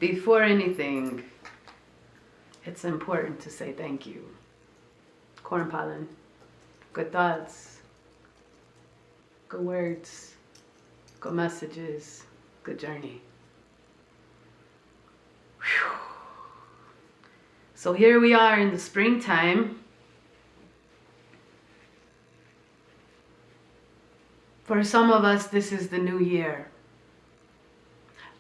Before anything, it's important to say thank you. Corn pollen, good thoughts, good words, good messages, good journey. Whew. So here we are in the springtime. For some of us, this is the new year.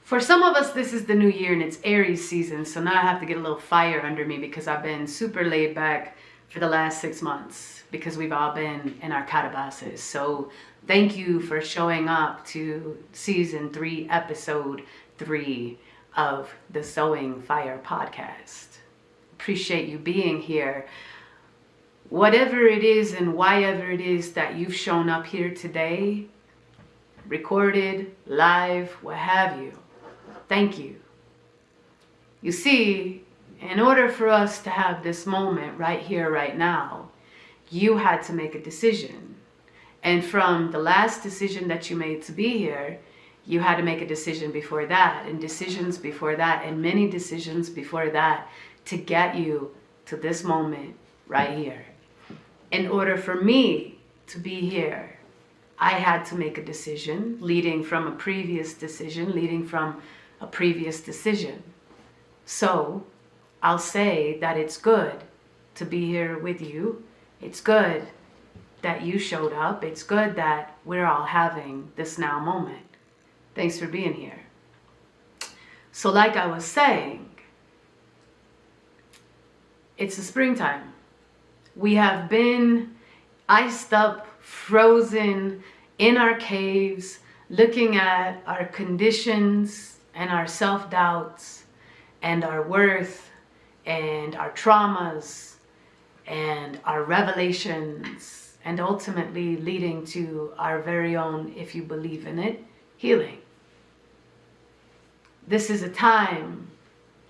For some of us, this is the new year and it's Aries season. So now I have to get a little fire under me because I've been super laid back for the last 6 months because we've all been in our Calabasas. So thank you for showing up to season 3, episode 3 of the Sowing Fire podcast. Appreciate you being here. Whatever it is and whyever it is that you've shown up here today, recorded, live, what have you, thank you. You see, in order for us to have this moment right here, right now, you had to make a decision. And from the last decision that you made to be here, you had to make a decision before that, and decisions before that, and many decisions before that to get you to this moment right here. In order for me to be here, I had to make a decision leading from a previous decision, leading from a previous decision. So I'll say that it's good to be here with you. It's good that you showed up. It's good that we're all having this now moment. Thanks for being here. So like I was saying, it's the springtime. We have been iced up, frozen in our caves, looking at our conditions and our self-doubts and our worth and our traumas and our revelations, and ultimately leading to our very own, if you believe in it, healing. This is a time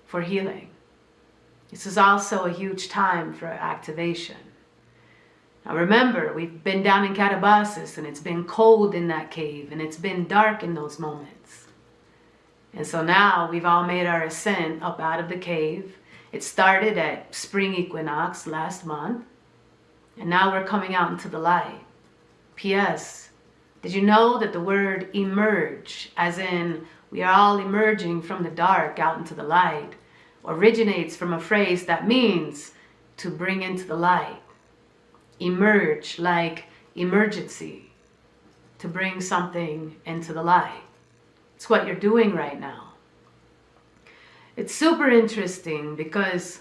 for healing. This is also a huge time for activation. Now remember, we've been down in Calabasas and it's been cold in that cave and it's been dark in those moments. And so now we've all made our ascent up out of the cave. It started at spring equinox last month, and now we're coming out into the light. P.S. Did you know that the word emerge, as in we are all emerging from the dark out into the light, originates from a phrase that means to bring into the light. Emerge, like emergency, to bring something into the light. It's what you're doing right now. It's super interesting because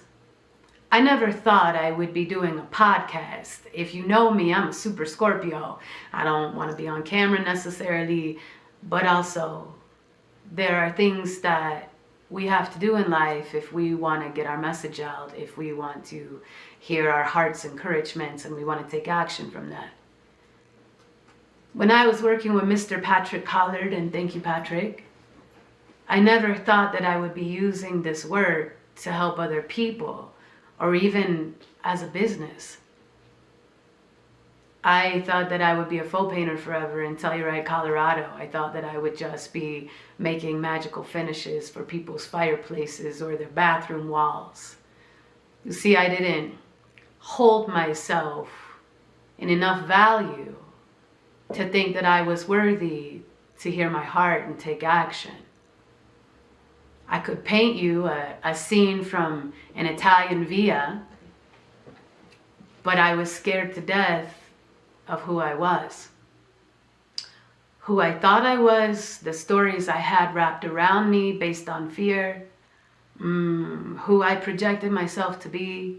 I never thought I would be doing a podcast. If you know me, I'm a super Scorpio. I don't want to be on camera necessarily, but also there are things that we have to do in life if we want to get our message out, if we want to hear our heart's encouragements and we want to take action from that. When I was working with Mr. Patrick Collard, and thank you, Patrick, I never thought that I would be using this word to help other people or even as a business. I thought that I would be a faux painter forever in Telluride, Colorado. I thought that I would just be making magical finishes for people's fireplaces or their bathroom walls. You see, I didn't hold myself in enough value to think that I was worthy to hear my heart and take action. I could paint you a scene from an Italian villa, but I was scared to death of who I was. Who I thought I was, the stories I had wrapped around me based on fear, who I projected myself to be.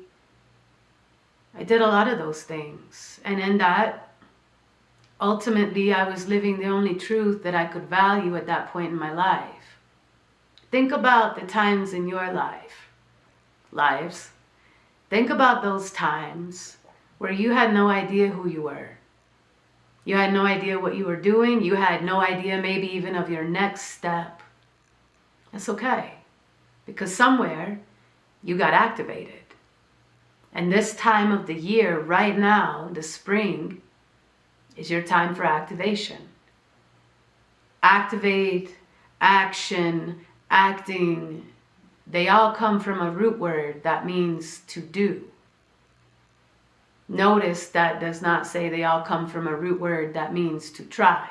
I did a lot of those things. And in that, ultimately, I was living the only truth that I could value at that point in my life. Think about the times in your lives. Think about those times where you had no idea who you were. You had no idea what you were doing. You had no idea maybe even of your next step. That's okay, because somewhere you got activated. And this time of the year, right now, the spring, is your time for activation. Activate, action, acting, they all come from a root word that means to do. Notice that does not say they all come from a root word that means to try.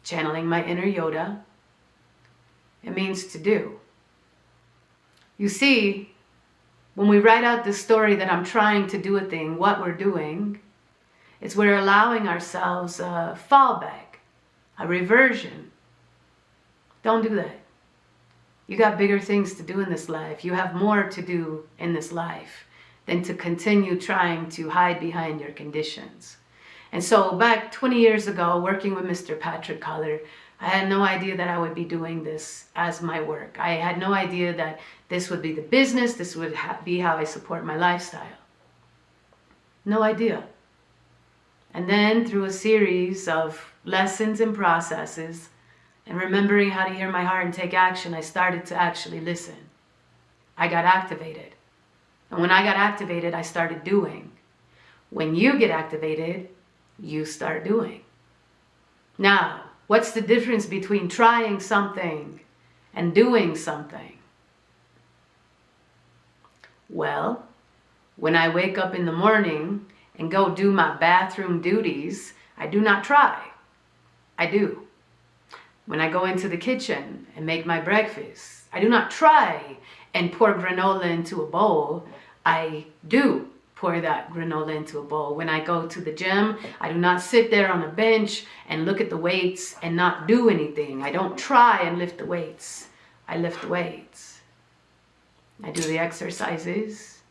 Channeling my inner Yoda, it means to do. You see, when we write out this story that I'm trying to do a thing, what we're doing is we're allowing ourselves a fallback, a reversion. Don't do that. You got bigger things to do in this life. You have more to do in this life than to continue trying to hide behind your conditions. And so back 20 years ago, working with Mr. Patrick Collar, I had no idea that I would be doing this as my work. I had no idea that this would be the business, this would be how I support my lifestyle. No idea. And then through a series of lessons and processes, and remembering how to hear my heart and take action, I started to actually listen. I got activated. And when I got activated, I started doing. When you get activated, you start doing. Now, what's the difference between trying something and doing something? Well, when I wake up in the morning and go do my bathroom duties, I do not try. I do. When I go into the kitchen and make my breakfast, I do not try and pour granola into a bowl. I do pour that granola into a bowl. When I go to the gym, I do not sit there on a bench and look at the weights and not do anything. I don't try and lift the weights. I lift the weights. I do the exercises,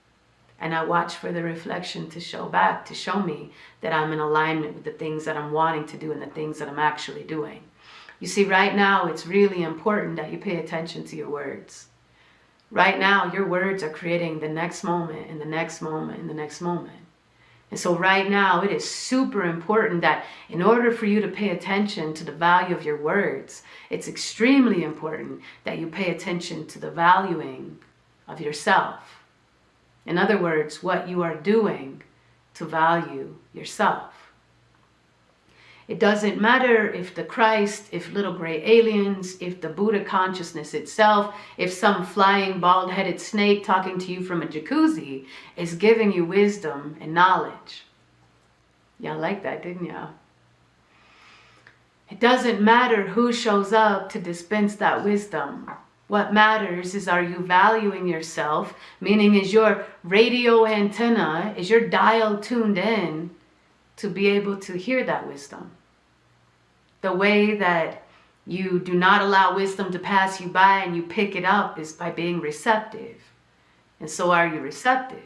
and I watch for the reflection to show back, to show me that I'm in alignment with the things that I'm wanting to do and the things that I'm actually doing. You see, right now, it's really important that you pay attention to your words. Right now, your words are creating the next moment and the next moment and the next moment. And so right now, it is super important that in order for you to pay attention to the value of your words, it's extremely important that you pay attention to the valuing of yourself. In other words, what you are doing to value yourself. It doesn't matter if the Christ, if little gray aliens, if the Buddha consciousness itself, if some flying bald-headed snake talking to you from a jacuzzi is giving you wisdom and knowledge. Y'all like that, didn't y'all? It doesn't matter who shows up to dispense that wisdom. What matters is, are you valuing yourself? Meaning, is your radio antenna, is your dial tuned in to be able to hear that wisdom? The way that you do not allow wisdom to pass you by and you pick it up is by being receptive. And so are you receptive?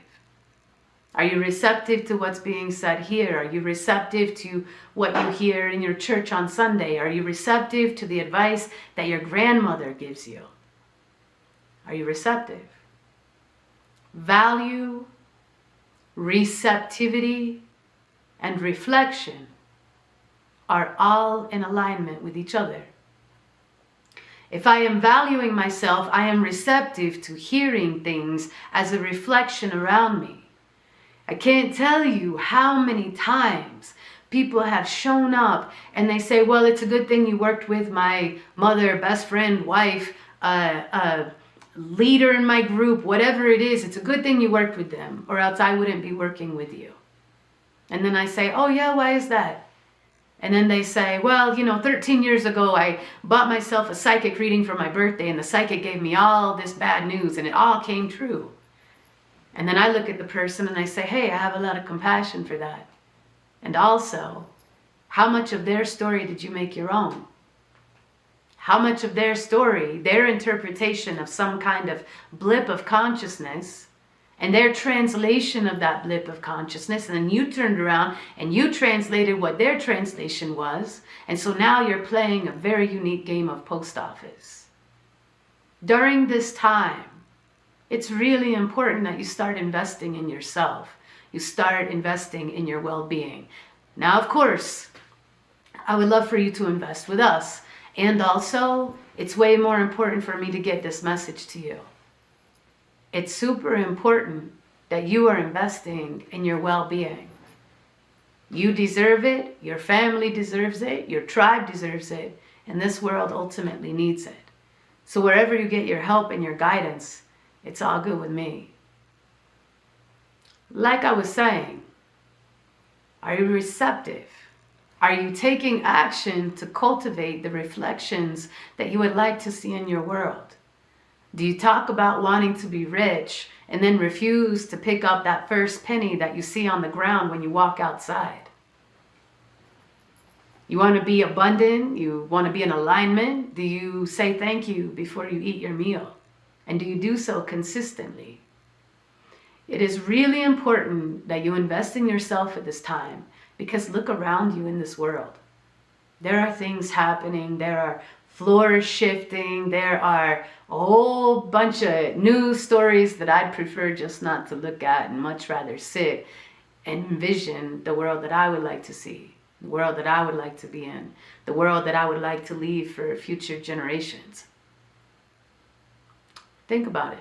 Are you receptive to what's being said here? Are you receptive to what you hear in your church on Sunday? Are you receptive to the advice that your grandmother gives you? Are you receptive? Value, receptivity, and reflection are all in alignment with each other. If I am valuing myself, I am receptive to hearing things as a reflection around me. I can't tell you how many times people have shown up and they say, well, it's a good thing you worked with my mother, best friend, wife, leader in my group, whatever it is. It's a good thing you worked with them, or else I wouldn't be working with you. And then I say, oh yeah, why is that? And then they say, well, 13 years ago, I bought myself a psychic reading for my birthday, and the psychic gave me all this bad news, and it all came true. And then I look at the person and I say, hey, I have a lot of compassion for that. And also, how much of their story did you make your own? How much of their story, their interpretation of some kind of blip of consciousness, and their translation of that blip of consciousness, and then you turned around and you translated what their translation was, and so now you're playing a very unique game of post office. During this time, it's really important that you start investing in yourself. You start investing in your well-being. Now, of course, I would love for you to invest with us, and also, it's way more important for me to get this message to you. It's super important that you are investing in your well-being. You deserve it, your family deserves it, your tribe deserves it, and this world ultimately needs it. So wherever you get your help and your guidance, it's all good with me. Like I was saying, are you receptive? Are you taking action to cultivate the reflections that you would like to see in your world? Do you talk about wanting to be rich and then refuse to pick up that first penny that you see on the ground when you walk outside? You want to be abundant? You want to be in alignment? Do you say thank you before you eat your meal? And do you do so consistently? It is really important that you invest in yourself at this time, because look around you in this world. There are things happening. There are floors shifting. There are a whole bunch of news stories that I'd prefer just not to look at and much rather sit and envision the world that I would like to see, the world that I would like to be in, the world that I would like to leave for future generations. Think about it.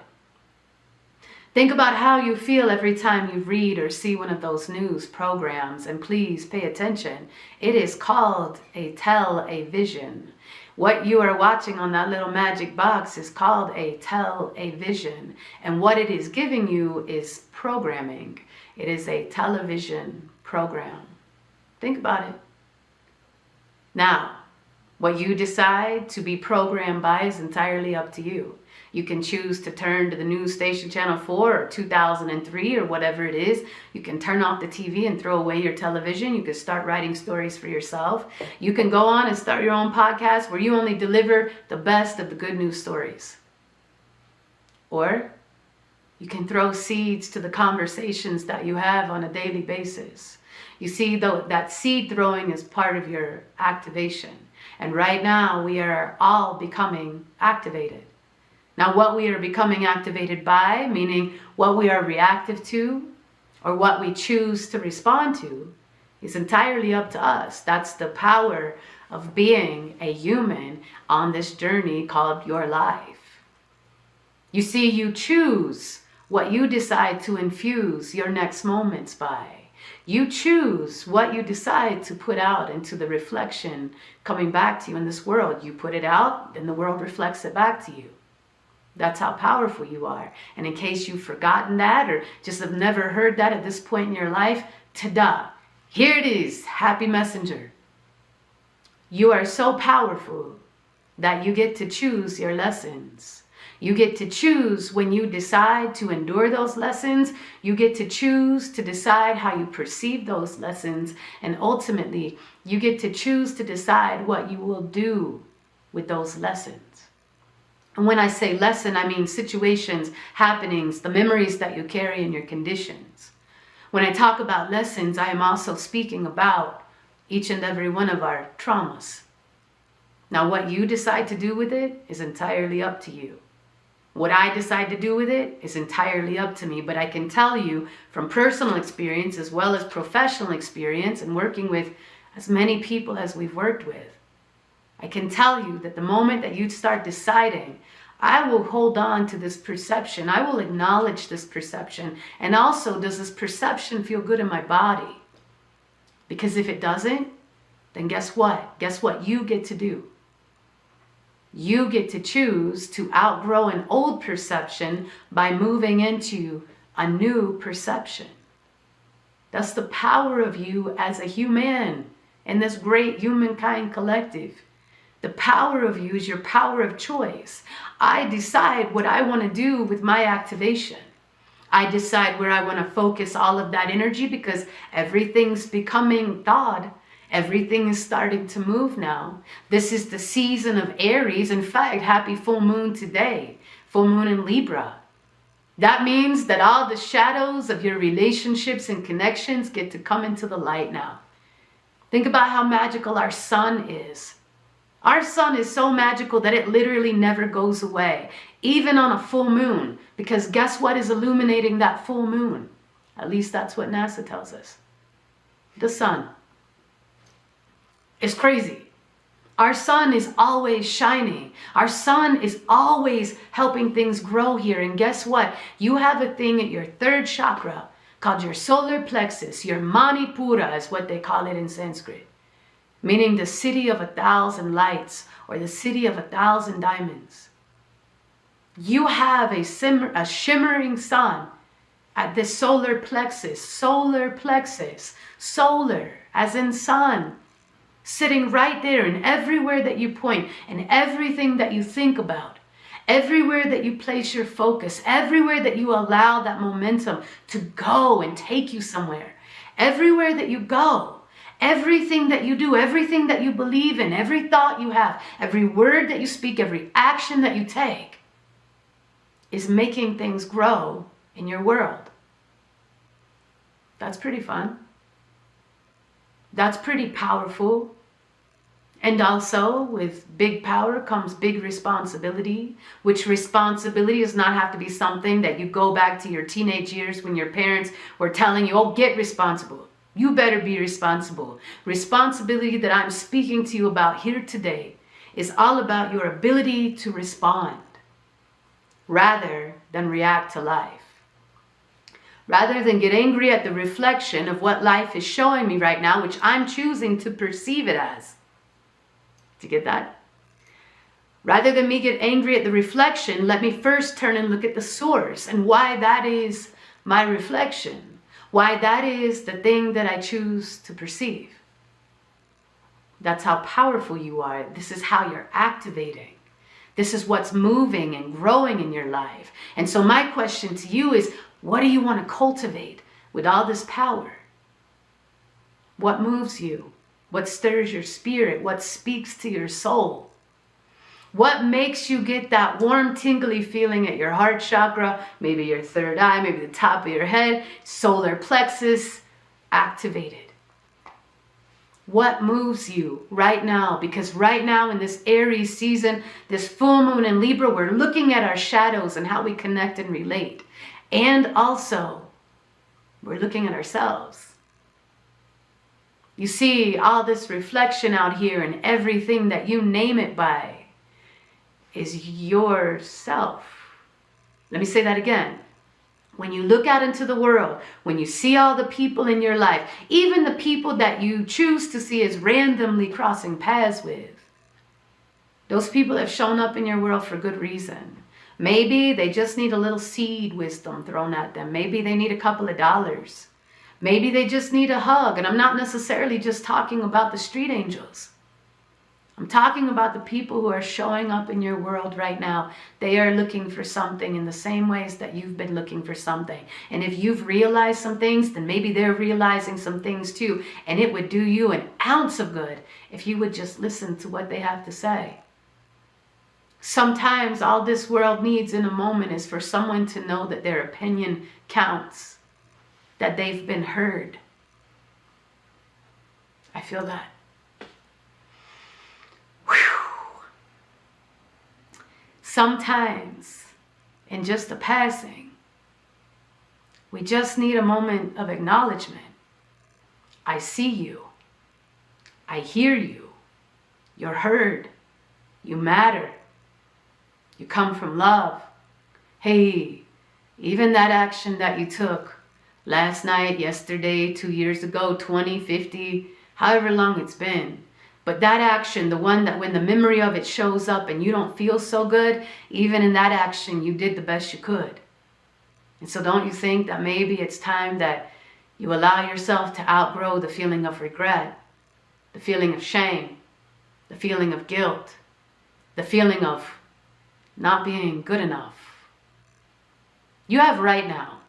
Think about how you feel every time you read or see one of those news programs, and please pay attention. It is called a television. What you are watching on that little magic box is called a television, and what it is giving you is programming. It is a television program. Think about it. Now, what you decide to be programmed by is entirely up to you. You can choose to turn to the news station channel 4 or 2003 or whatever it is. You can turn off the TV and throw away your television. You can start writing stories for yourself. You can go on and start your own podcast where you only deliver the best of the good news stories. Or you can throw seeds to the conversations that you have on a daily basis. You see, though, that seed throwing is part of your activation. And right now we are all becoming activated. Now, what we are becoming activated by, meaning what we are reactive to or what we choose to respond to, is entirely up to us. That's the power of being a human on this journey called your life. You see, you choose what you decide to infuse your next moments by. You choose what you decide to put out into the reflection coming back to you in this world. You put it out, then the world reflects it back to you. That's how powerful you are. And in case you've forgotten that or just have never heard that at this point in your life, ta-da! Here it is, happy messenger. You are so powerful that you get to choose your lessons. You get to choose when you decide to endure those lessons. You get to choose to decide how you perceive those lessons. And ultimately, you get to choose to decide what you will do with those lessons. And when I say lesson, I mean situations, happenings, the memories that you carry and your conditions. When I talk about lessons, I am also speaking about each and every one of our traumas. Now, what you decide to do with it is entirely up to you. What I decide to do with it is entirely up to me. But I can tell you from personal experience as well as professional experience and working with as many people as we've worked with, I can tell you that the moment that you start deciding, I will hold on to this perception, I will acknowledge this perception, and also, does this perception feel good in my body? Because if it doesn't, then guess what? Guess what you get to do? You get to choose to outgrow an old perception by moving into a new perception. That's the power of you as a human in this great humankind collective. The power of you is your power of choice. I decide what I want to do with my activation. I decide where I want to focus all of that energy because everything's becoming thawed. Everything is starting to move now. This is the season of Aries. In fact, happy full moon today. Full moon in Libra. That means that all the shadows of your relationships and connections get to come into the light now. Think about how magical our sun is. Our sun is so magical that it literally never goes away, even on a full moon, because guess what is illuminating that full moon? At least that's what NASA tells us. The sun. It's crazy. Our sun is always shining. Our sun is always helping things grow here. And guess what? You have a thing at your third chakra called your solar plexus, your Manipura is what they call it in Sanskrit. Meaning the city of 1,000 lights or the city of 1,000 diamonds. You have a shimmering sun at the solar plexus, solar as in sun, sitting right there, and everywhere that you point and everything that you think about, everywhere that you place your focus, everywhere that you allow that momentum to go and take you somewhere, everywhere that you go, everything that you do, everything that you believe in, every thought you have, every word that you speak, every action that you take is making things grow in your world. That's pretty fun. That's pretty powerful. And also, with big power comes big responsibility, which responsibility does not have to be something that you go back to your teenage years when your parents were telling you, oh, get responsible. You better be responsible. Responsibility that I'm speaking to you about here today is all about your ability to respond rather than react to life. Rather than get angry at the reflection of what life is showing me right now, which I'm choosing to perceive it as. Do you get that? Rather than me get angry at the reflection, let me first turn and look at the source and why that is my reflection. Why that is the thing that I choose to perceive. That's how powerful you are. This is how you're activating. This is what's moving and growing in your life. And so my question to you is, what do you want to cultivate with all this power? What moves you? What stirs your spirit? What speaks to your soul? What makes you get that warm, tingly feeling at your heart chakra, maybe your third eye, maybe the top of your head, solar plexus, activated? What moves you right now? Because right now in this Aries season, this full moon in Libra, we're looking at our shadows and how we connect and relate. And also, we're looking at ourselves. You see, all this reflection out here and everything that you name it by is yourself. Let me say that again. When you look out into the world, when you see all the people in your life, even the people that you choose to see as randomly crossing paths with, those people have shown up in your world for good reason. Maybe they just need a little seed wisdom thrown at them. Maybe they need a couple of dollars. Maybe they just need a hug. And I'm not necessarily just talking about the street angels. I'm talking about the people who are showing up in your world right now. They are looking for something in the same ways that you've been looking for something. And if you've realized some things, then maybe they're realizing some things too. And it would do you an ounce of good if you would just listen to what they have to say. Sometimes all this world needs in a moment is for someone to know that their opinion counts, that they've been heard. I feel that. Whew. Sometimes, in just a passing, we just need a moment of acknowledgement. I see you. I hear you. You're heard. You matter. You come from love. Hey, even that action that you took last night, yesterday, 2 years ago, 20, 50, however long it's been. But that action, the one that when the memory of it shows up and you don't feel so good, even in that action, you did the best you could. And so don't you think that maybe it's time that you allow yourself to outgrow the feeling of regret, the feeling of shame, the feeling of guilt, the feeling of not being good enough? You have right now.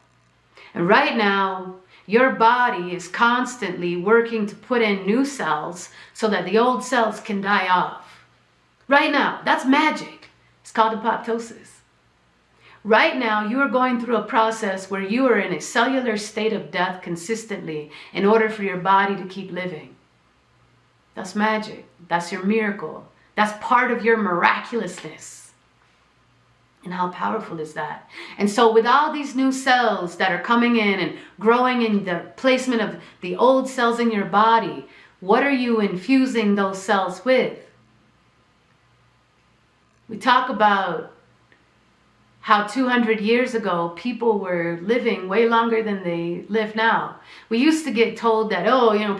And right now, your body is constantly working to put in new cells so that the old cells can die off. Right now, that's magic. It's called apoptosis. Right now, you are going through a process where you are in a cellular state of death consistently in order for your body to keep living. That's magic. That's your miracle. That's part of your miraculousness. And how powerful is that? And so with all these new cells that are coming in and growing in the placement of the old cells in your body, what are you infusing those cells with? We talk about how 200 years ago people were living way longer than they live now. We used to get told that,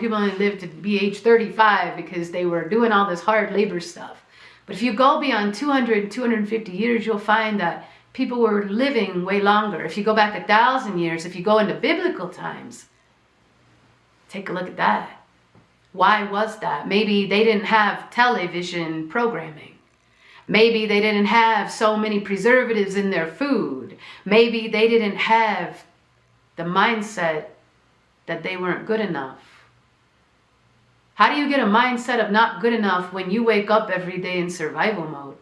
people only live to be age 35 because they were doing all this hard labor stuff. But if you go beyond 200, 250 years, you'll find that People were living way longer. If you go back 1,000 years, if you go into biblical times, take a look at that. Why was that? Maybe they didn't have television programming. Maybe they didn't have so many preservatives in their food. Maybe they didn't have the mindset that they weren't good enough. How do you get a mindset of not good enough when you wake up every day in survival mode?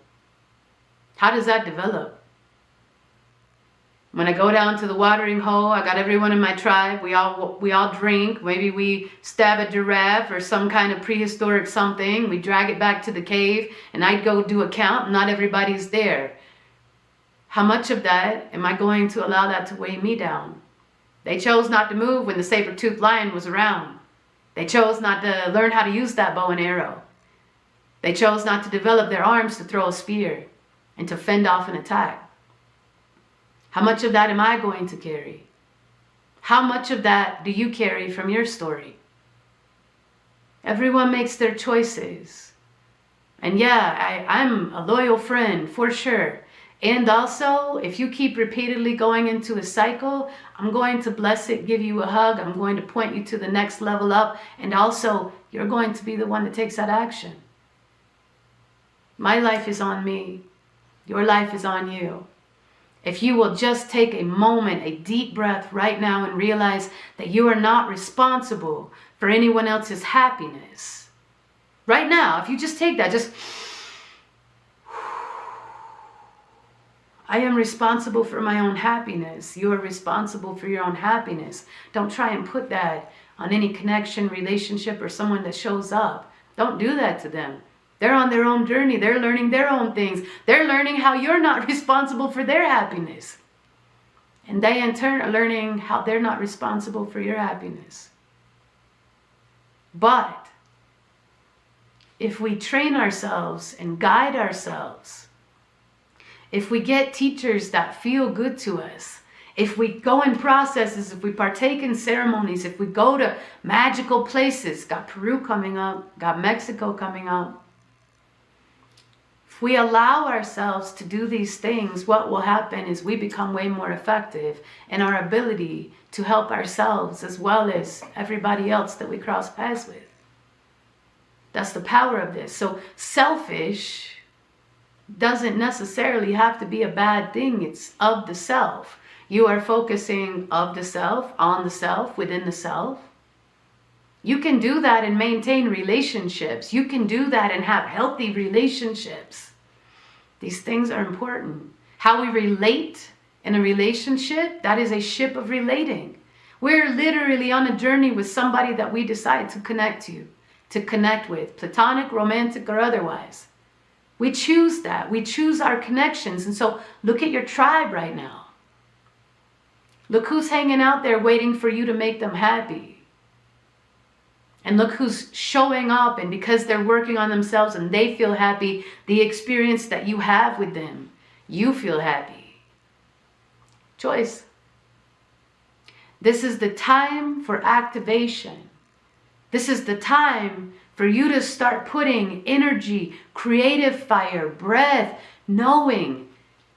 How does that develop? When I go down to the watering hole, I got everyone in my tribe. We all drink. Maybe we stab a giraffe or some kind of prehistoric something. We drag it back to the cave, and I'd go do a count. Not everybody's there. How much of that am I going to allow that to weigh me down? They chose not to move when the saber-toothed lion was around. They chose not to learn how to use that bow and arrow. They chose not to develop their arms to throw a spear and to fend off an attack. How much of that am I going to carry? How much of that do you carry from your story? Everyone makes their choices. And yeah, I'm a loyal friend for sure. And also, if you keep repeatedly going into a cycle, I'm going to bless it, give you a hug. I'm going to point you to the next level up. And also, you're going to be the one that takes that action. My life is on me. Your life is on you. If you will just take a moment, a deep breath right now and realize that you are not responsible for anyone else's happiness. Right now, if you just take that, I am responsible for my own happiness. You are responsible for your own happiness. Don't try and put that on any connection, relationship, or someone that shows up. Don't do that to them. They're on their own journey. They're learning their own things. They're learning how you're not responsible for their happiness. And they in turn are learning how they're not responsible for your happiness. But if we train ourselves and guide ourselves, if we get teachers that feel good to us, if we go in processes, if we partake in ceremonies, if we go to magical places, got Peru coming up, got Mexico coming up, if we allow ourselves to do these things, what will happen is we become way more effective in our ability to help ourselves as well as everybody else that we cross paths with. That's the power of this. So selfish doesn't necessarily have to be a bad thing. It's of the self. You are focusing of the self, on the self, within the self. You can do that and maintain relationships. You can do that and have healthy relationships. These things are important. How we relate in a relationship, that is a ship of relating. We're literally on a journey with somebody that we decide to connect with, platonic, romantic, or otherwise. We choose that. We choose our connections. And so look at your tribe right now. Look who's hanging out there waiting for you to make them happy. And look who's showing up, and because they're working on themselves and they feel happy, the experience that you have with them, you feel happy. Choice. This is the time for activation. This is the time for you to start putting energy, creative fire, breath, knowing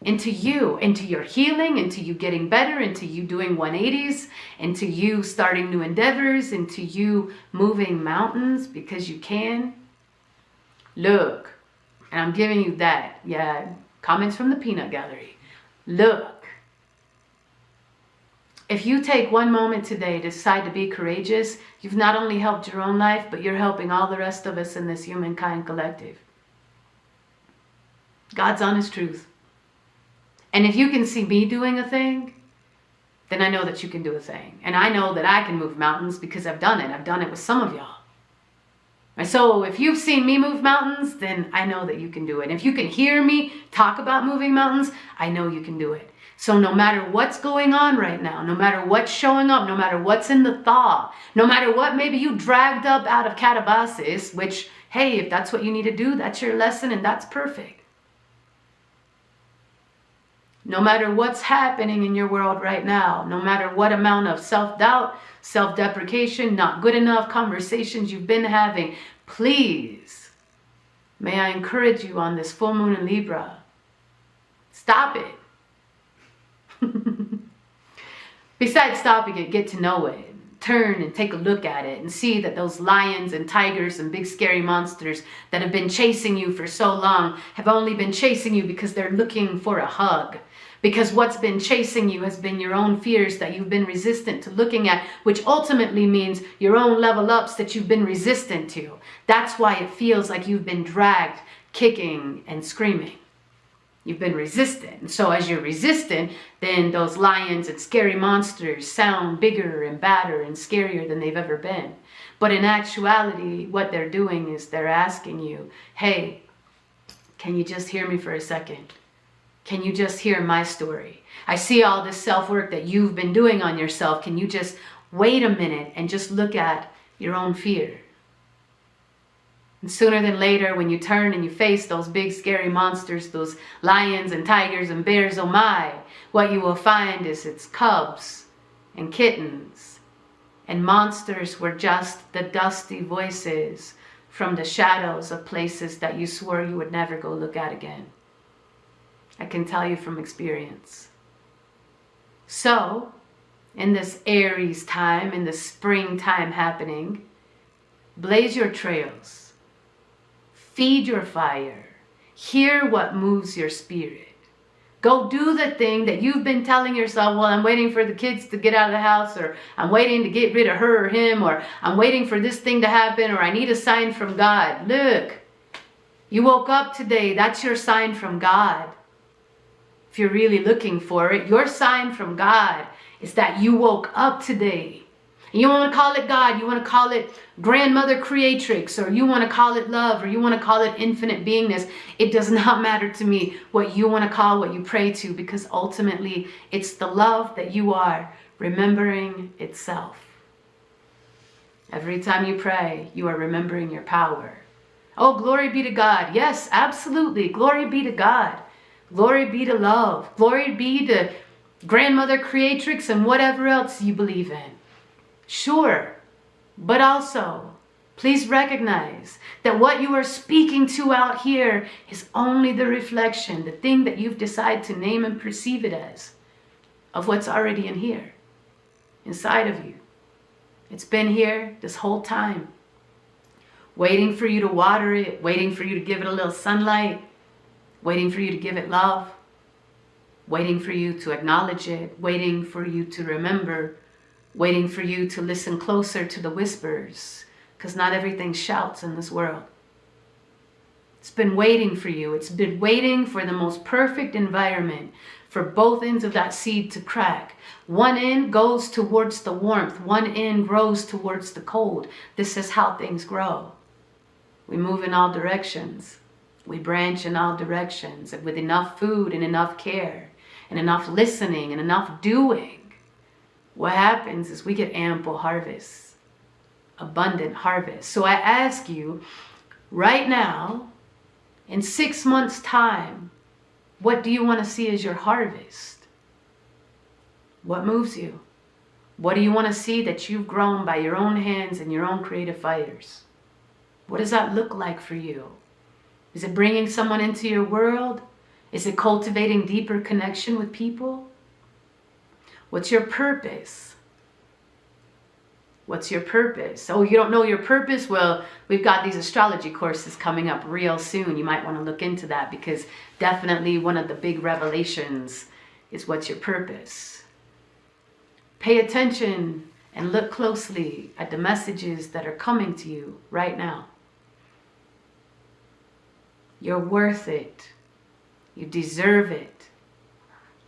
into you, into your healing, into you getting better, into you doing 180s, into you starting new endeavors, into you moving mountains because you can. Look, and I'm giving you that. Yeah, comments from the peanut gallery. Look, if you take one moment today to decide to be courageous, you've not only helped your own life, but you're helping all the rest of us in this humankind collective. God's honest truth. And if you can see me doing a thing, then I know that you can do a thing. And I know that I can move mountains because I've done it. I've done it with some of y'all. And so if you've seen me move mountains, then I know that you can do it. And if you can hear me talk about moving mountains, I know you can do it. So no matter what's going on right now, no matter what's showing up, no matter what's in the thaw, no matter what maybe you dragged up out of catabasis, which, hey, if that's what you need to do, that's your lesson and that's perfect. No matter what's happening in your world right now, no matter what amount of self-doubt, self-deprecation, not good enough conversations you've been having, please, may I encourage you on this full moon in Libra, stop it. Besides stopping it, get to know it. Turn and take a look at it and see that those lions and tigers and big scary monsters that have been chasing you for so long have only been chasing you because they're looking for a hug. Because what's been chasing you has been your own fears that you've been resistant to looking at, which ultimately means your own level ups that you've been resistant to. That's why it feels like you've been dragged, kicking and screaming. You've been resistant. And so as you're resistant, then those lions and scary monsters sound bigger and badder and scarier than they've ever been. But in actuality, what they're doing is they're asking you, hey, can you just hear me for a second? Can you just hear my story? I see all this self-work that you've been doing on yourself. Can you just wait a minute and just look at your own fear? And sooner than later, when you turn and you face those big scary monsters, those lions and tigers and bears, oh my, what you will find is it's cubs and kittens. And monsters were just the dusty voices from the shadows of places that you swore you would never go look at again. I can tell you from experience. So, in this Aries time, in the springtime happening, blaze your trails. Feed your fire. Hear what moves your spirit. Go do the thing that you've been telling yourself, well, I'm waiting for the kids to get out of the house, or I'm waiting to get rid of her or him, or I'm waiting for this thing to happen, or I need a sign from God. Look, you woke up today. That's your sign from God. If you're really looking for it, your sign from God is that you woke up today. And you want to call it God, you want to call it grandmother creatrix, or you want to call it love, or you want to call it infinite beingness. It does not matter to me what you want to call what you pray to, because ultimately it's the love that you are remembering itself. Every time you pray, you are remembering your power. Oh, glory be to God. Yes, absolutely. Glory be to God. Glory be to love. Glory be to grandmother creatrix and whatever else you believe in. Sure, but also, please recognize that what you are speaking to out here is only the reflection, the thing that you've decided to name and perceive it as, of what's already in here, inside of you. It's been here this whole time, waiting for you to water it, waiting for you to give it a little sunlight, waiting for you to give it love, waiting for you to acknowledge it, waiting for you to remember, waiting for you to listen closer to the whispers, because not everything shouts in this world. It's been waiting for you. It's been waiting for the most perfect environment for both ends of that seed to crack. One end goes towards the warmth. One end grows towards the cold. This is how things grow. We move in all directions. We branch in all directions. And with enough food and enough care and enough listening and enough doing, what happens is we get ample harvests, abundant harvest. So I ask you right now, in 6 months' time, what do you want to see as your harvest? What moves you? What do you want to see that you've grown by your own hands and your own creative fires? What does that look like for you? Is it bringing someone into your world? Is it cultivating deeper connection with people? What's your purpose? What's your purpose? Oh, you don't know your purpose? Well, we've got these astrology courses coming up real soon. You might want to look into that, because definitely one of the big revelations is what's your purpose. Pay attention and look closely at the messages that are coming to you right now. You're worth it. You deserve it.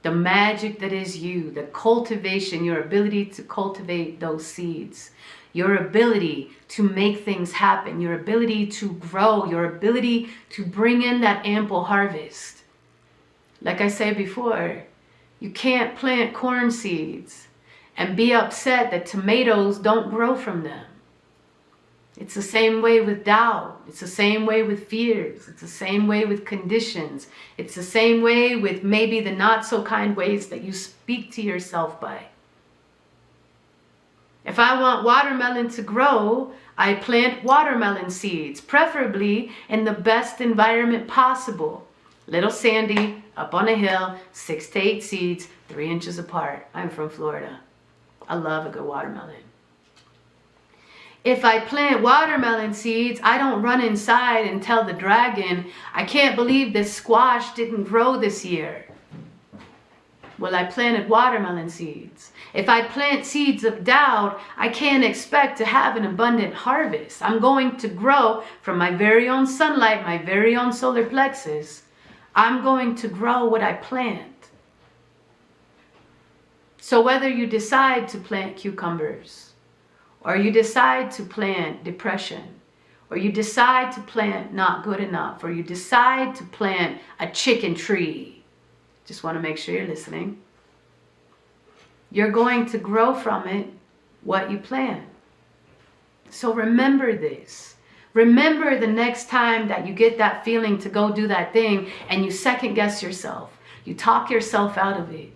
The magic that is you, the cultivation, your ability to cultivate those seeds, your ability to make things happen, your ability to grow, your ability to bring in that ample harvest. Like I said before, you can't plant corn seeds and be upset that tomatoes don't grow from them. It's the same way with doubt. It's the same way with fears. It's the same way with conditions. It's the same way with maybe the not so kind ways that you speak to yourself by. If I want watermelon to grow, I plant watermelon seeds, preferably in the best environment possible. Little sandy, up on a hill, 6 to 8 seeds, 3 inches apart. I'm from Florida. I love a good watermelon. If I plant watermelon seeds, I don't run inside and tell the dragon, I can't believe this squash didn't grow this year. Well, I planted watermelon seeds. If I plant seeds of doubt, I can't expect to have an abundant harvest. I'm going to grow from my very own sunlight, my very own solar plexus. I'm going to grow what I plant. So whether you decide to plant cucumbers, or you decide to plant depression, or you decide to plant not good enough, or you decide to plant a chicken tree, just want to make sure you're listening. You're going to grow from it what you plant. So remember this. Remember the next time that you get that feeling to go do that thing and you second guess yourself. You talk yourself out of it.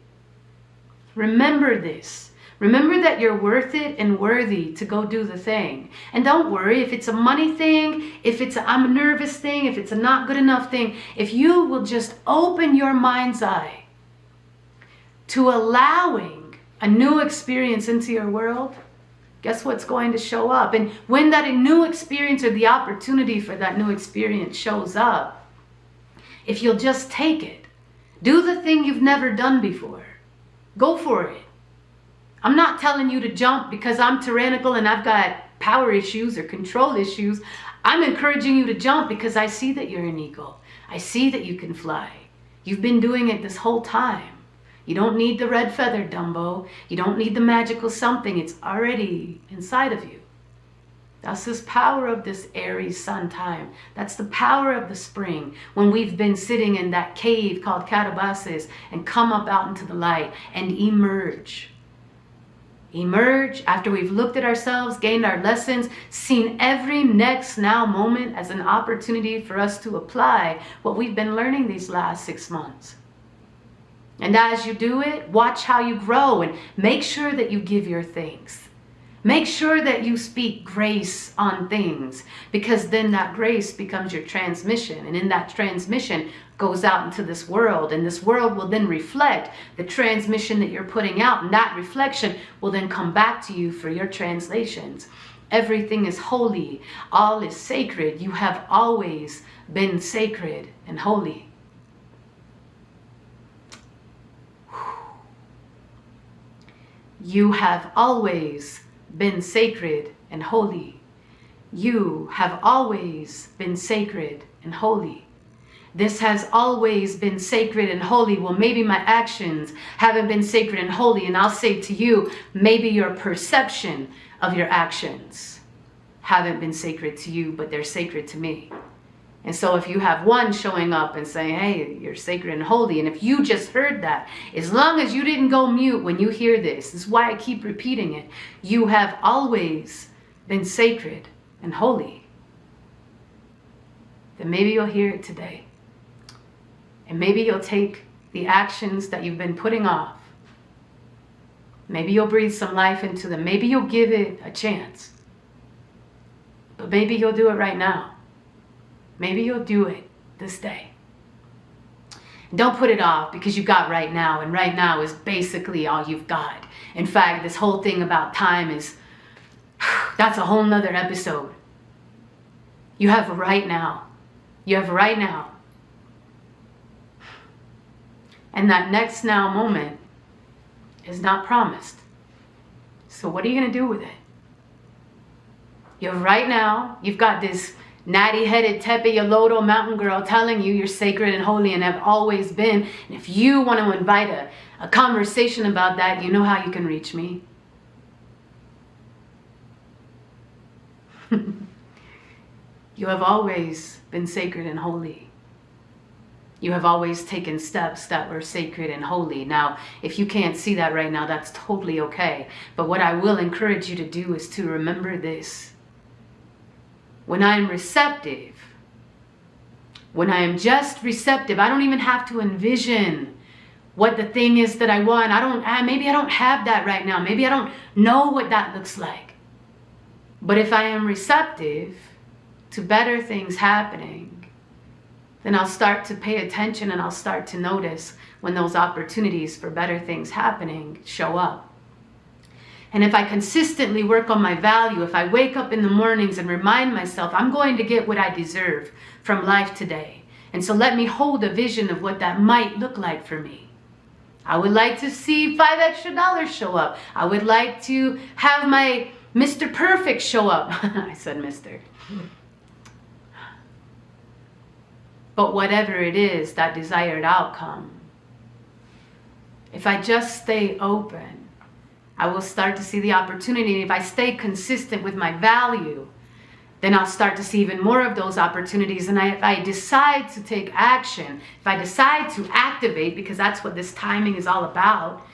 Remember this. Remember that you're worth it and worthy to go do the thing. And don't worry if it's a money thing, if it's a I'm nervous thing, if it's a not good enough thing. If you will just open your mind's eye to allowing a new experience into your world, guess what's going to show up? And when that new experience or the opportunity for that new experience shows up, if you'll just take it, do the thing you've never done before. Go for it. I'm not telling you to jump because I'm tyrannical and I've got power issues or control issues. I'm encouraging you to jump because I see that you're an eagle. I see that you can fly. You've been doing it this whole time. You don't need the red feather, Dumbo. You don't need the magical something. It's already inside of you. That's this power of this Aries sun time. That's the power of the spring when we've been sitting in that cave called Catabasis and come up out into the light and emerge. Emerge after we've looked at ourselves, gained our lessons, seen every next now moment as an opportunity for us to apply what we've been learning these last 6 months. And as you do it, watch how you grow and make sure that you give your thanks. Make sure that you speak grace on things, because then that grace becomes your transmission. And in that transmission goes out into this world, and this world will then reflect the transmission that you're putting out. And that reflection will then come back to you for your translations. Everything is holy. All is sacred. You have always been sacred and holy. You have always been sacred and holy. You have always been sacred and holy. This has always been sacred and holy. Well, maybe my actions haven't been sacred and holy. And I'll say to you, maybe your perception of your actions haven't been sacred to you, but they're sacred to me. And so if you have one showing up and saying, hey, you're sacred and holy, and if you just heard that, as long as you didn't go mute when you hear this is why I keep repeating it, you have always been sacred and holy, then maybe you'll hear it today. And maybe you'll take the actions that you've been putting off. Maybe you'll breathe some life into them. Maybe you'll give it a chance. But maybe you'll do it right now. Maybe you'll do it this day. Don't put it off because you got right now, and right now is basically all you've got. In fact, this whole thing about time is, that's a whole nother episode. You have right now. You have right now. And that next now moment is not promised. So what are you going to do with it? You have right now. You've got this natty-headed Tepe Yoloto mountain girl telling you you're sacred and holy and have always been. And if you want to invite a conversation about that, you know how you can reach me. You have always been sacred and holy. You have always taken steps that were sacred and holy. Now, if you can't see that right now, that's totally okay. But what I will encourage you to do is to remember this. When I'm receptive, when I am just receptive, I don't even have to envision what the thing is that I want. Maybe I don't have that right now. Maybe I don't know what that looks like. But if I am receptive to better things happening, then I'll start to pay attention and I'll start to notice when those opportunities for better things happening show up. And if I consistently work on my value, if I wake up in the mornings and remind myself, I'm going to get what I deserve from life today. And so let me hold a vision of what that might look like for me. I would like to see $5 extra show up. I would like to have my Mr. Perfect show up. I said Mr. But whatever it is, that desired outcome, if I just stay open, I will start to see the opportunity. And if I stay consistent with my value, then I'll start to see even more of those opportunities. And if I decide to take action, if I decide to activate, because that's what this timing is all about,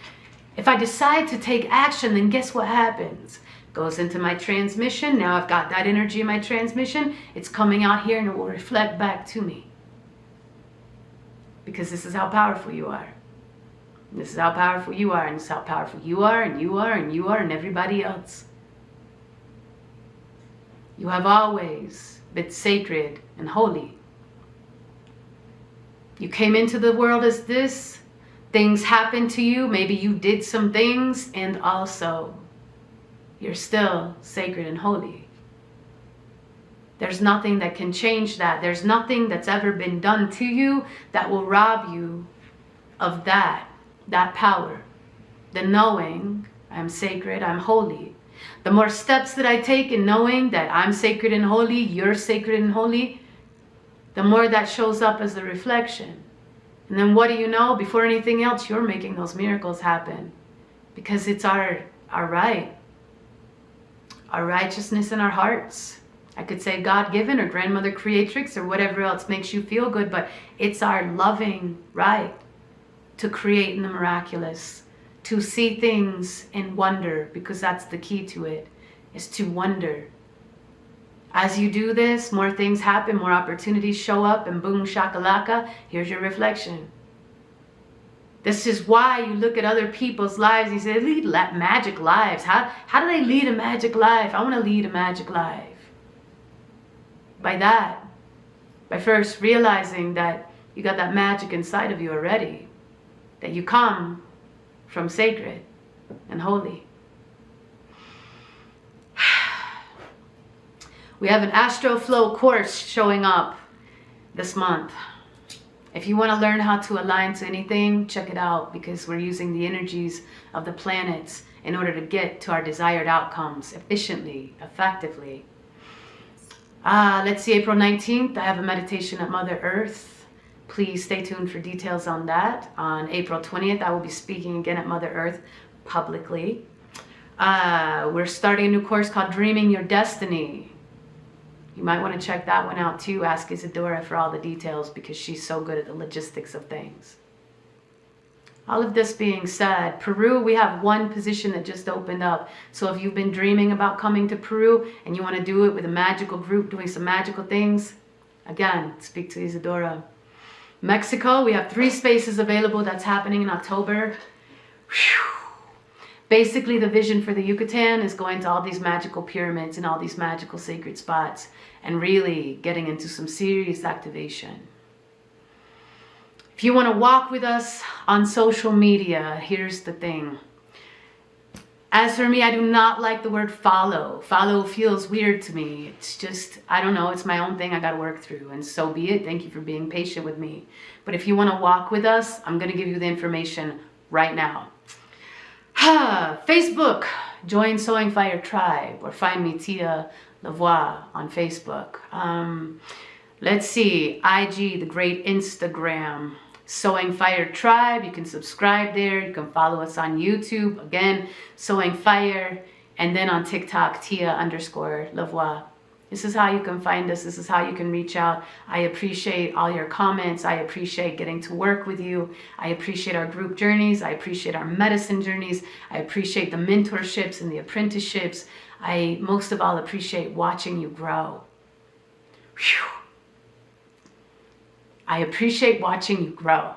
if I decide to take action, then guess what happens? Goes into my transmission. Now I've got that energy in my transmission. It's coming out here and it will reflect back to me. Because this is how powerful you are. This is how powerful you are, and this is how powerful you are, and you are, and you are, and everybody else. You have always been sacred and holy. You came into the world as this. Things happened to you. Maybe you did some things, and also you're still sacred and holy. There's nothing that can change that. There's nothing that's ever been done to you that will rob you of that power. The knowing I'm sacred, I'm holy. The more steps that I take in knowing that I'm sacred and holy, you're sacred and holy, the more that shows up as the reflection. And then what do you know? Before anything else, you're making those miracles happen. Because it's our right. Our righteousness in our hearts. I could say God-given or grandmother creatrix or whatever else makes you feel good, but it's our loving right to create in the miraculous, to see things in wonder, because that's the key to it, is to wonder. As you do this, more things happen, more opportunities show up, and boom, shakalaka, here's your reflection. This is why you look at other people's lives and you say, they lead magic lives. How do they lead a magic life? I want to lead a magic life. By that, by first realizing that you got that magic inside of you already, that you come from sacred and holy. We have an Astro Flow course showing up this month. If you want to learn how to align to anything, check it out, because we're using the energies of the planets in order to get to our desired outcomes efficiently, effectively. Let's see, April 19th, I have a meditation at Mother Earth. Please stay tuned for details on that. On April 20th, I will be speaking again at Mother Earth publicly. We're starting a new course called Dreaming Your Destiny. You might want to check that one out too. Ask Isadora for all the details, because she's so good at the logistics of things. All of this being said, Peru, we have one position that just opened up. So if you've been dreaming about coming to Peru and you want to do it with a magical group doing some magical things, again, speak to Isadora. Mexico, we have 3 spaces available. That's happening in October. Whew. Basically, the vision for the Yucatan is going to all these magical pyramids and all these magical sacred spots and really getting into some serious activation. If you want to walk with us on social media, here's the thing. As for me, I do not like the word follow. Follow feels weird to me. It's just, I don't know, it's my own thing I got to work through, and so be it. Thank you for being patient with me. But if you want to walk with us, I'm going to give you the information right now. Facebook, join Sowing Fire Tribe, or find me, Tia Lavoie, on Facebook. Let's see, IG, the great Instagram, Sowing Fire Tribe. You can subscribe there. You can follow us on YouTube. Again, Sowing Fire. And then on TikTok, Tia_Lavoie. This is how you can find us. This is how you can reach out. I appreciate all your comments. I appreciate getting to work with you. I appreciate our group journeys. I appreciate our medicine journeys. I appreciate the mentorships and the apprenticeships. I most of all appreciate watching you grow. Whew. I appreciate watching you grow.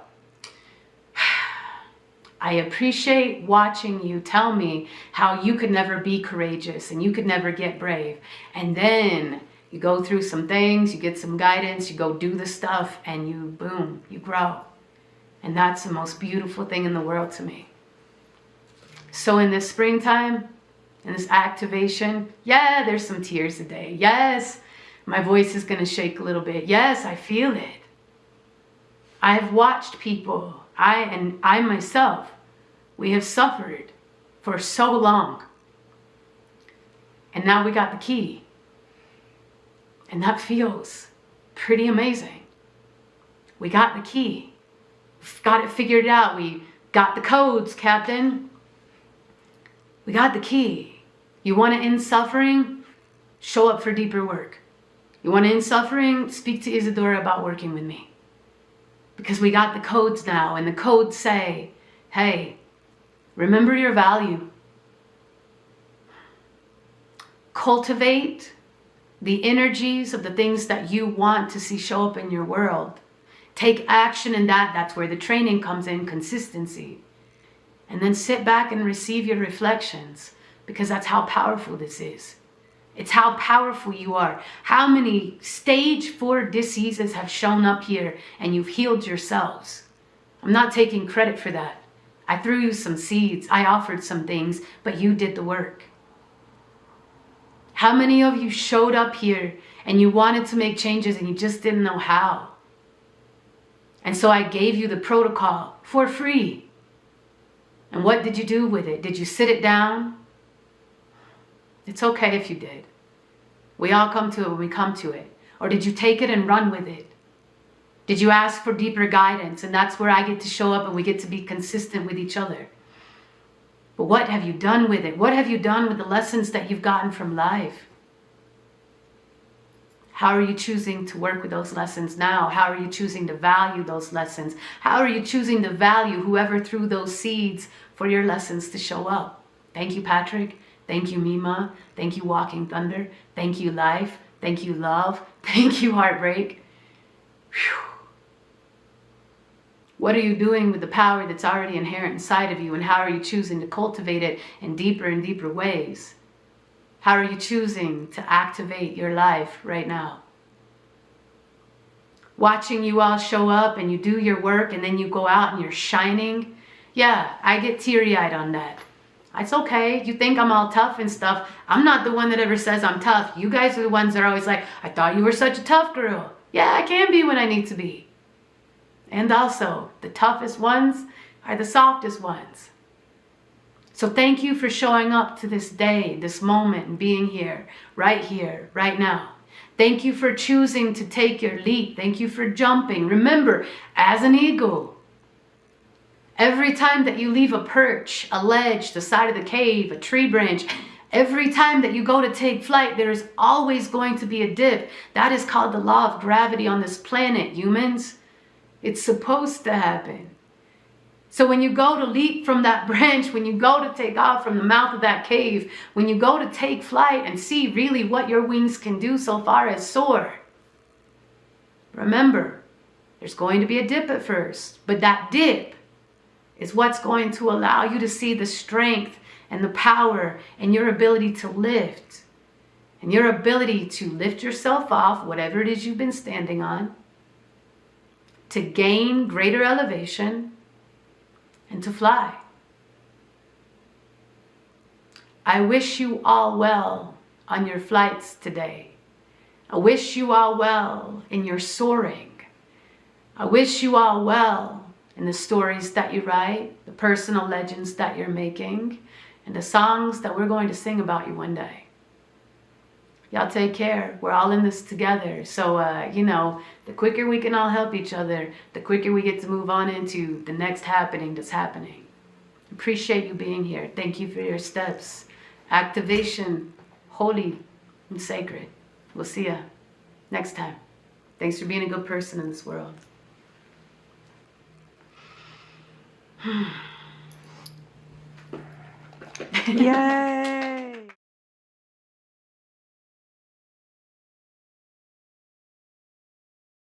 I appreciate watching you tell me how you could never be courageous and you could never get brave. And then You go through some things, you get some guidance, you go do the stuff, and you, boom, you grow. And that's the most beautiful thing in the world to me. So in this springtime, in this activation, yeah, there's some tears today. Yes, my voice is going to shake a little bit. Yes, I feel it. I've watched people, I myself, we have suffered for so long. And now we got the key. And that feels pretty amazing. We got the key. We've got it figured out. We got the codes, Captain. We got the key. You want to end suffering? Show up for deeper work. You want to end suffering? Speak to Isadora about working with me. Because we got the codes now, and the codes say, hey, remember your value. Cultivate the energies of the things that you want to see show up in your world. Take action in that. That's where the training comes in, consistency. And then sit back and receive your reflections, because that's how powerful this is. It's how powerful you are. How many stage 4 diseases have shown up here and you've healed yourselves? I'm not taking credit for that. I threw you some seeds. I offered some things, but you did the work. How many of you showed up here and you wanted to make changes and you just didn't know how? And so I gave you the protocol for free. And what did you do with it? Did you sit it down? It's okay if you did. We all come to it when we come to it. Or did you take it and run with it? Did you ask for deeper guidance? And that's where I get to show up and we get to be consistent with each other. But what have you done with it? What have you done with the lessons that you've gotten from life? How are you choosing to work with those lessons now? How are you choosing to value those lessons? How are you choosing to value whoever threw those seeds for your lessons to show up? Thank you, Patrick. Thank you, Mima. Thank you, Walking Thunder. Thank you, Life. Thank you, Love. Thank you, Heartbreak. Whew. What are you doing with the power that's already inherent inside of you, and how are you choosing to cultivate it in deeper and deeper ways? How are you choosing to activate your life right now? Watching you all show up and you do your work and then you go out and you're shining. Yeah, I get teary-eyed on that. It's okay. You think I'm all tough and stuff. I'm not the one that ever says I'm tough. You guys are the ones that are always like, I thought you were such a tough girl. Yeah, I can be when I need to be. And also, the toughest ones are the softest ones. So thank you for showing up to this day, this moment, and being here, right now. Thank you for choosing to take your leap. Thank you for jumping. Remember, as an eagle, every time that you leave a perch, a ledge, the side of the cave, a tree branch, every time that you go to take flight, there is always going to be a dip. That is called the law of gravity on this planet, humans. It's supposed to happen. So when you go to leap from that branch, when you go to take off from the mouth of that cave, when you go to take flight and see really what your wings can do so far as soar, remember, there's going to be a dip at first, but that dip is what's going to allow you to see the strength and the power and your ability to lift, and your ability to lift yourself off whatever it is you've been standing on, to gain greater elevation, and to fly. I wish you all well on your flights today. I wish you all well in your soaring. I wish you all well in the stories that you write, the personal legends that you're making, and the songs that we're going to sing about you one day. Y'all take care. We're all in this together. So, the quicker we can all help each other, the quicker we get to move on into the next happening that's happening. Appreciate you being here. Thank you for your steps. Activation, holy and sacred. We'll see ya next time. Thanks for being a good person in this world. Yay!